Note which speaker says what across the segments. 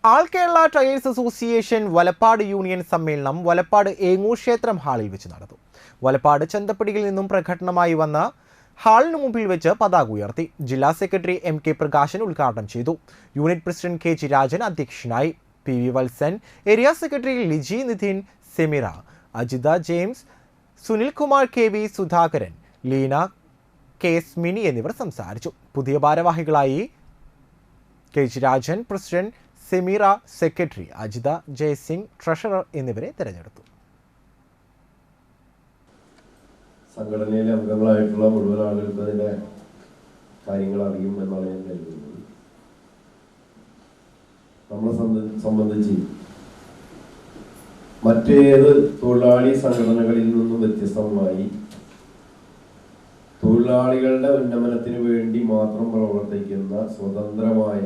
Speaker 1: ആൾ Kerala tyres association Valappad union സമ്മേളനം വലപ്പാട് ഏങ്ങൂർ ക്ഷേത്രം ഹാളിൽ വെച്ച് നടന്നു. വലപ്പാട് ചന്തപ്പടിയിൽ നിന്നും പ്രകടനമായി വന്ന ഹാളിന് മുമ്പിൽ വെച്ച് പതാക ഉയർത്തി. ജില്ലാ സെക്രട്ടറി MK പ്രകാശൻ ഉദ്ഘാടനം ചെയ്തു. യൂണിറ്റ് പ്രസിഡന്റ് KG രാജൻ അധ്യക്ഷനായി. PV Valsan, area secretary Liji Nidhin, Semira, Ajitha James, Sunil Kumar, KV Sudhakaran, Leena, KS Mini എന്നിവർ സംസാരിച്ചു. പുതിയ ഭാരവാഹികളായി KG Rajan, president Sameera, secretary Ajitha, Jayasingh, treasurer എന്നിവരെ തെരഞ്ഞെടുത്തു.
Speaker 2: സംഘടനയിലെ അംഗങ്ങളായിട്ടുള്ള മുഴുവൻ ആളുകൾക്ക് അതിൻ്റെ കാര്യങ്ങൾ അറിയും എന്നാണ് ഞാൻ കരുതുന്നത്. നമ്മളെ സംബന്ധിച്ച് മറ്റേത് തൊഴിലാളി സംഘടനകളിൽ നിന്നും വ്യത്യസ്തമായി തൊഴിലാളികളുടെ ഉന്നമനത്തിന് വേണ്ടി മാത്രം പ്രവർത്തിക്കുന്ന സ്വതന്ത്രമായ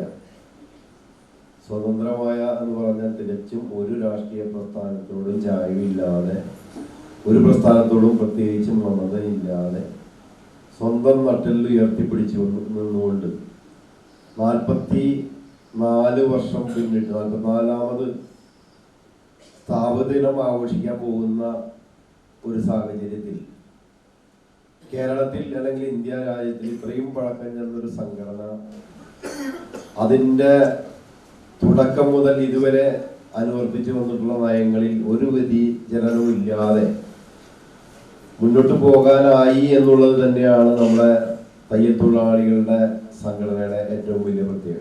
Speaker 2: എന്ന് പറഞ്ഞാൽ തികച്ചും ഒരു രാഷ്ട്രീയ പ്രസ്ഥാനത്തോടും ചായവില്ലാതെ, ഒരു പ്രസ്ഥാനത്തോടും പ്രത്യേകിച്ചും മമതയില്ലാതെ സ്വന്തം നട്ടിൽ ഉയർത്തിപ്പിടിച്ചു നിന്നുകൊണ്ട് 44 വർഷം പിന്നിട്ട് 44ാമത് സ്ഥാപകദിനം ആഘോഷിക്കാൻ പോകുന്ന ഒരു സാഹചര്യത്തിൽ കേരളത്തിൽ അല്ലെങ്കിൽ ഇന്ത്യ രാജ്യത്തിൽ ഇത്രയും പഴക്കം ചെന്നൊരു സംഘടന അതിൻ്റെ തുടക്കം മുതൽ ഇതുവരെ അനുവർത്തിച്ചു വന്നിട്ടുള്ള നയങ്ങളിൽ ഒരു വ്യതിചലനവും ഇല്ലാതെ മുന്നോട്ട് പോകാനായി എന്നുള്ളത് തന്നെയാണ് നമ്മുടെ തയ്യൽ തൊഴിലാളികളുടെ സംഘടനയുടെ ഏറ്റവും വലിയ പ്രത്യേകത.